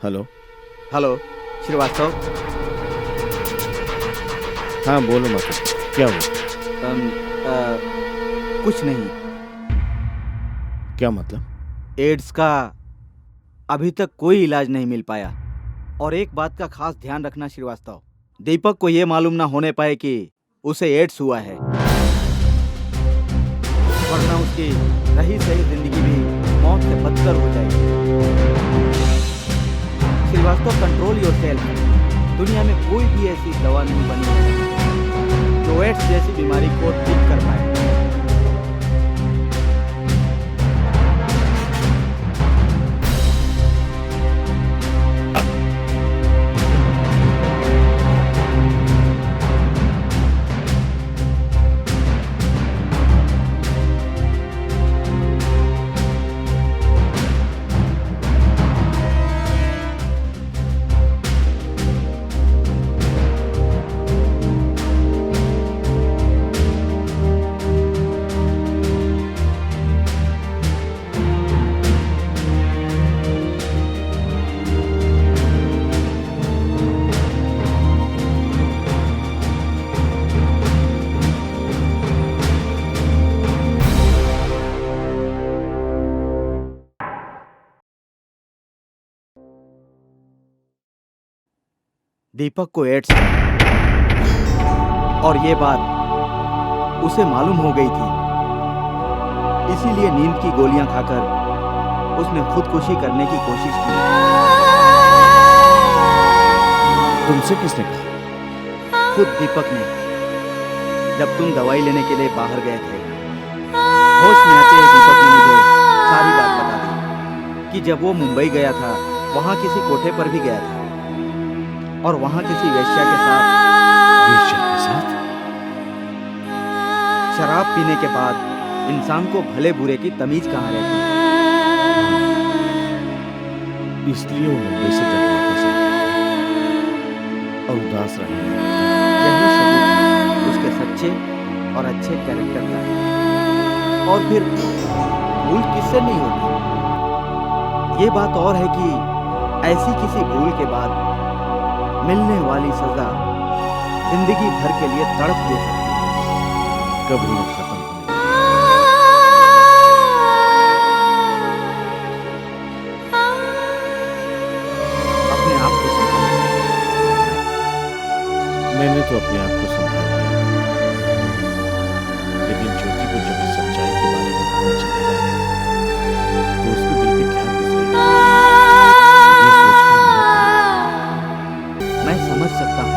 हेलो। हेलो श्रीवास्तव। हाँ बोलो माथुर, क्या हुआ? कुछ नहीं। क्या मतलब? एड्स का अभी तक कोई इलाज नहीं मिल पाया। और एक बात का खास ध्यान रखना श्रीवास्तव, दीपक को ये मालूम ना होने पाए कि उसे एड्स हुआ है, वरना उसकी रही सही जिंदगी भी मौत से बदतर हो जाएगी। Srivastava, control yourself. दुनिया में कोई भी ऐसी दवा नहीं बनी है जो एड्स जैसी बीमारी को ठीक कर पाए। दीपक को एड्स है और ये बात उसे मालूम हो गई थी। इसीलिए नींद की गोलियां खाकर उसने खुदकुशी करने की कोशिश की। तुमसे किसने कहा? खुद दीपक ने। जब तुम दवाई लेने के लिए बाहर गए थे, होश में आते ही दीपक ने मुझे सारी बात बता दी कि जब वो मुंबई गया था, वहां किसी कोठे पर भी गया था और वहां किसी वेश्या के साथ शराब पीने के बाद इंसान को भले बुरे की तमीज कहाँ रहती है। इसलिए वो मुंबई से जब वापस आया और उदास रहने लगा। यही सबूत उसके सच्चे और अच्छे कैरेक्टर का है। और फिर भूल किससे नहीं होती। ये बात और है कि ऐसी किसी भूल के बाद मिलने वाली सजा जिंदगी भर के लिए तड़प दे सकती है। कभी न खत्म होने। अपने आप को संभालो। मैंने तो अपने आप को संभाल लिया, लेकिन ज्योति को जब इस सच्चाई के बारे में पता चलेगा तो उसके दिल पे क्या गुजरेगा, ये सोचकर मैं समझ सकता हूँ।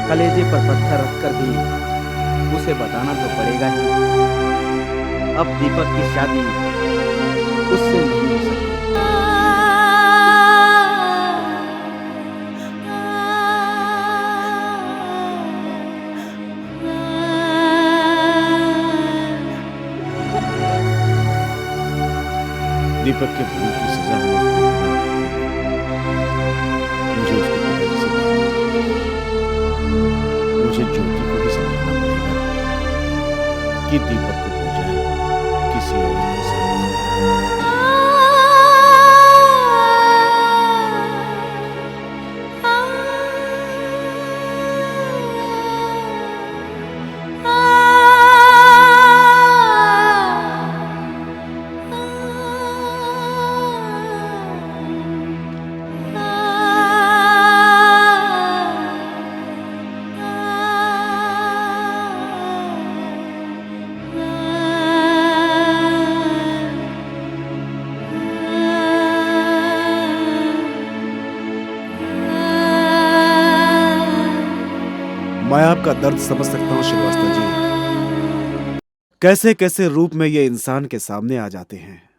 कलेजे पर पत्थर रखकर भी उसे बताना तो पड़ेगा ही। अब दीपक की शादी उससे नहीं हो सकती। दीपक के भूल की सजा हम उसको मुझे उसके पिताजी से बात करनी है। मुझे ज्योति को भी समझाना पड़ेगा कि दीपक को हो जाए किसी और के साथ। मैं आपका दर्द समझ सकता हूं श्रीवास्तव जी। कैसे कैसे रूप में ये इंसान के सामने आ जाते हैं।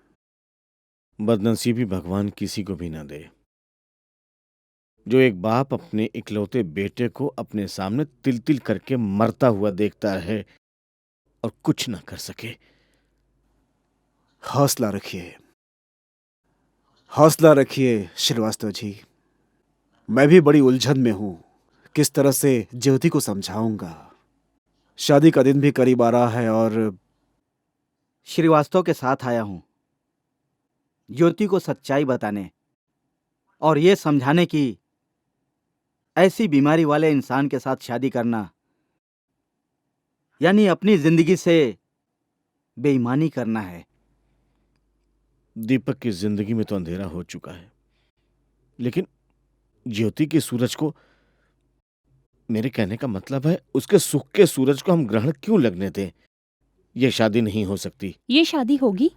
बदनसीबी भगवान किसी को भी ना दे जो एक बाप अपने इकलौते बेटे को अपने सामने तिल तिल करके मरता हुआ देखता है और कुछ ना कर सके। हौसला रखिए, हौसला रखिए श्रीवास्तव जी। मैं भी बड़ी उलझन में हूं, किस तरह से ज्योति को समझाऊंगा। शादी का दिन भी करीब आ रहा है और श्रीवास्तव के साथ आया हूं ज्योति को सच्चाई बताने और ये समझाने की ऐसी बीमारी वाले इंसान के साथ शादी करना यानी अपनी जिंदगी से बेईमानी करना है। दीपक की जिंदगी में तो अंधेरा हो चुका है, लेकिन ज्योति के सूरज को, मेरे कहने का मतलब है उसके सुख के सूरज को हम ग्रहण क्यों लगने दें? ये शादी नहीं हो सकती। ये शादी होगी,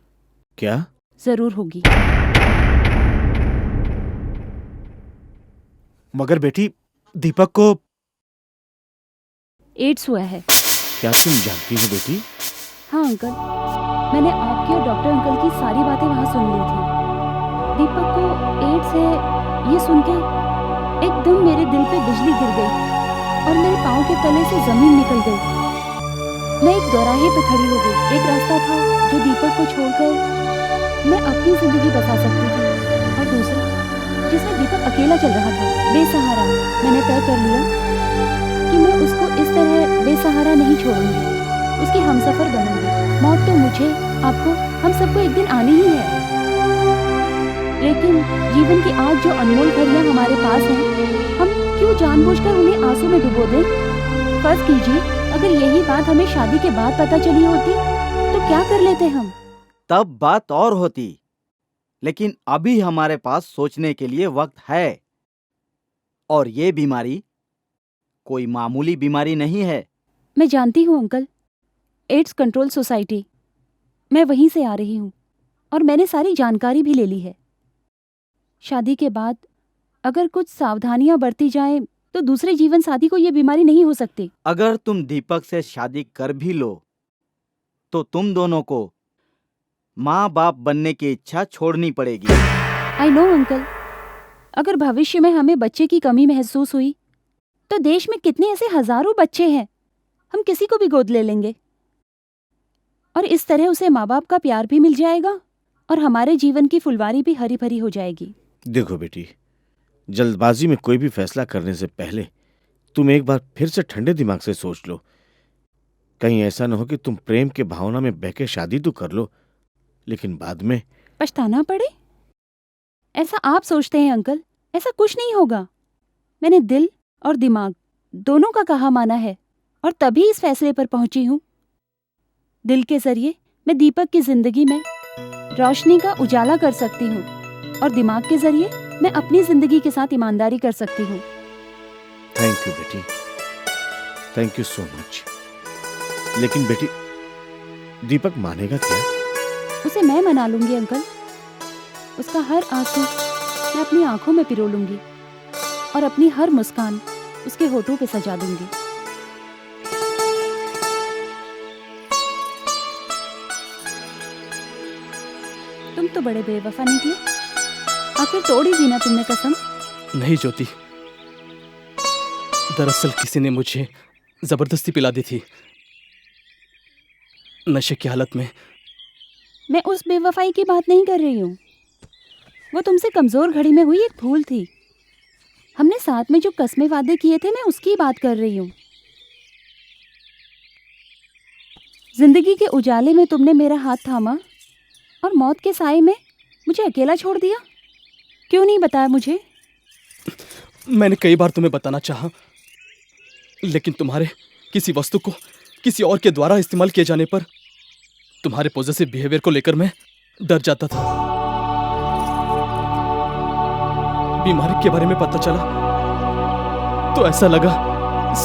क्या? जरूर होगी। मगर बेटी, दीपक को एड्स हुआ है। क्या तुम जानती हो बेटी? हाँ अंकल, मैंने आपके और डॉक्टर अंकल की सारी बातें वहाँ सुन ली थी। दीपक को एड्स है ये सुन के एकदम मेरे दिल पे बिजली गिर गई और मेरे पाँव के तले से जमीन निकल गई। मैं एक दौराहे पे खड़ी हो गई। एक रास्ता था जो दीपक को छोड़कर मैं अपनी जिंदगी बसा सकती थी, और दूसरा जिसमें दीपक अकेला चल रहा था, बेसहारा। मैंने तय कर लिया कि मैं उसको इस तरह बेसहारा नहीं छोड़ूंगी, उसकी हमसफर बनूंगी। मौत तो मुझे, आपको, हम सबको एक दिन आनी ही है, लेकिन जीवन की आज जो अनमोल घड़ियां हमारे पास हैं, हम क्यों जानबूझकर उन्हें आंसू में डुबो दें? फर्ज कीजिए अगर यही बात हमें शादी के बाद पता चली होती तो क्या कर लेते हम? तब बात और होती, लेकिन अभी हमारे पास सोचने के लिए वक्त है। और ये बीमारी कोई मामूली बीमारी नहीं है। मैं जानती हूँ अंकल, एड्स कंट्रोल सोसाइटी, मैं वहीं से आ रही हूँ और मैंने सारी जानकारी भी ले ली है। शादी के बाद अगर कुछ सावधानियां बरती जाएं तो दूसरे जीवन साथी को ये बीमारी नहीं हो सकती। अगर तुम दीपक से शादी कर भी लो तो तुम दोनों को माँ बाप बनने की इच्छा छोड़नी पड़ेगी। आई नो अंकल, अगर भविष्य में हमें बच्चे की कमी महसूस हुई तो देश में कितने ऐसे हजारों बच्चे हैं, हम किसी को भी गोद ले लेंगे और इस तरह उसे माँ बाप का प्यार भी मिल जाएगा और हमारे जीवन की फुलवारी भी हरी भरी हो जाएगी। देखो बेटी, जल्दबाजी में कोई भी फैसला करने से पहले तुम एक बार फिर से ठंडे दिमाग से सोच लो। कहीं ऐसा न हो कि तुम प्रेम के भावना में बहके शादी तो कर लो, लेकिन बाद में पछताना पड़े। ऐसा आप सोचते हैं अंकल, ऐसा कुछ नहीं होगा। मैंने दिल और दिमाग दोनों का कहा माना है और तभी इस फैसले पर पहुंची हूँ। दिल के जरिए मैं दीपक की जिंदगी में रोशनी का उजाला कर सकती हूँ और दिमाग के जरिए मैं अपनी जिंदगी के साथ ईमानदारी कर सकती हूँ। थैंक यू बेटी, थैंक यू सो मच। लेकिन बेटी, दीपक मानेगा क्या? उसे मैं मना लूंगी अंकल। उसका हर आंसू मैं अपनी आंखों में पिरो लूंगी और अपनी हर मुस्कान उसके होठों पे सजा दूंगी। तुम तो बड़े बेवफा निकले, आखिर तोड़ ही दी ना तुमने कसम। नहीं ज्योति, दरअसल किसी ने मुझे जबरदस्ती पिला दी थी, नशे की हालत में। मैं उस बेवफाई की बात नहीं कर रही हूँ, वो तुमसे कमजोर घड़ी में हुई एक भूल थी। हमने साथ में जो कस्में वादे किए थे, मैं उसकी बात कर रही हूँ। जिंदगी के उजाले में तुमने मेरा हाथ थामा और मौत के साए में मुझे अकेला छोड़ दिया। क्यों नहीं बताया मुझे? मैंने कई बार तुम्हें बताना चाहा, लेकिन तुम्हारे किसी वस्तु को किसी और के द्वारा इस्तेमाल किए जाने पर तुम्हारे पॉजिटिव बिहेवियर को लेकर मैं डर जाता था। बीमारी के बारे में पता चला तो ऐसा लगा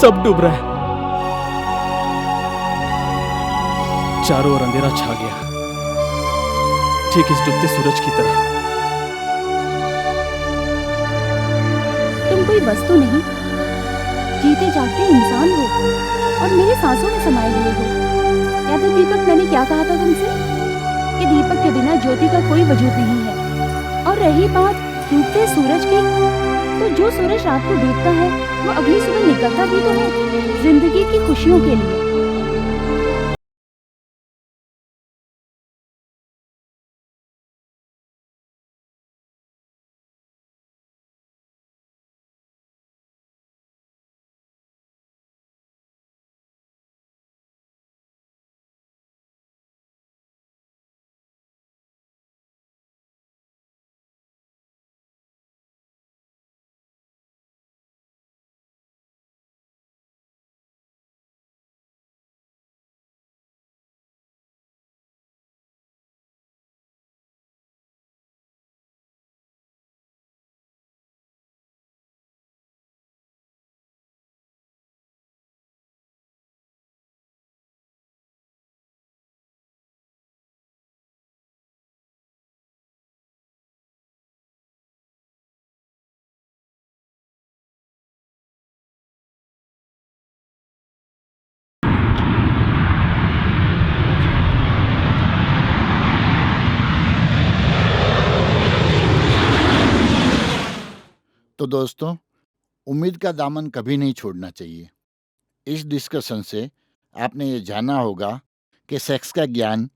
सब डूब रहा है। चारों ओर अंधेरा छा गया, ठीक इस डूबते सूरज की तरह। तुम कोई वस्तु नहीं, जीते जागते इंसान हो और मेरी सांसों में समाये हुए हो। याद है दीपक, मैंने क्या कहा था तुमसे कि दीपक के बिना ज्योति का कोई वजूद नहीं है। और रही बात डूबते सूरज की, तो जो सूरज रात को डूबता है वो अगली सुबह निकलता भी तो है जिंदगी की खुशियों के लिए। तो दोस्तों, उम्मीद का दामन कभी नहीं छोड़ना चाहिए। इस डिस्कशन से आपने ये जाना होगा कि सेक्स का ज्ञान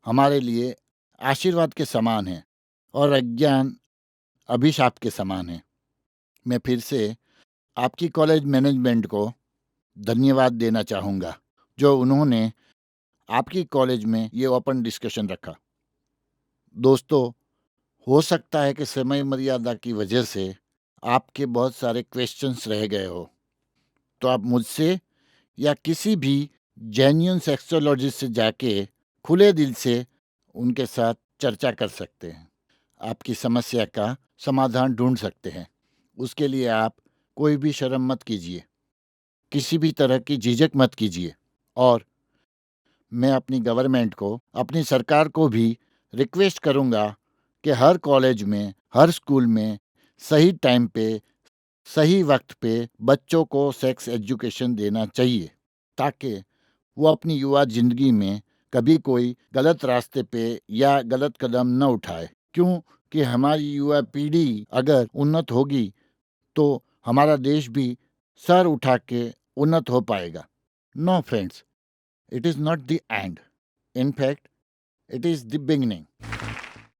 हमारे लिए आशीर्वाद के समान है और अज्ञान अभिशाप के समान है। मैं फिर से आपकी कॉलेज मैनेजमेंट को धन्यवाद देना चाहूँगा, जो उन्होंने आपकी कॉलेज में ये ओपन डिस्कशन रखा। दोस्तों, हो सकता है कि समय मर्यादा की वजह से आपके बहुत सारे क्वेश्चंस रह गए हो, तो आप मुझसे या किसी भी जेन्युइन सेक्सोलॉजिस्ट से जाके खुले दिल से उनके साथ चर्चा कर सकते हैं, आपकी समस्या का समाधान ढूंढ सकते हैं। उसके लिए आप कोई भी शर्म मत कीजिए, किसी भी तरह की झिझक मत कीजिए। और मैं अपनी गवर्नमेंट को, अपनी सरकार को भी रिक्वेस्ट करूंगा कि हर कॉलेज में, हर स्कूल में सही टाइम पे, सही वक्त पे बच्चों को सेक्स एजुकेशन देना चाहिए, ताकि वो अपनी युवा जिंदगी में कभी कोई गलत रास्ते पे या गलत कदम न उठाए। क्योंकि हमारी युवा पीढ़ी अगर उन्नत होगी तो हमारा देश भी सर उठा के उन्नत हो पाएगा। No friends, it is not the end. In fact, it is the beginning.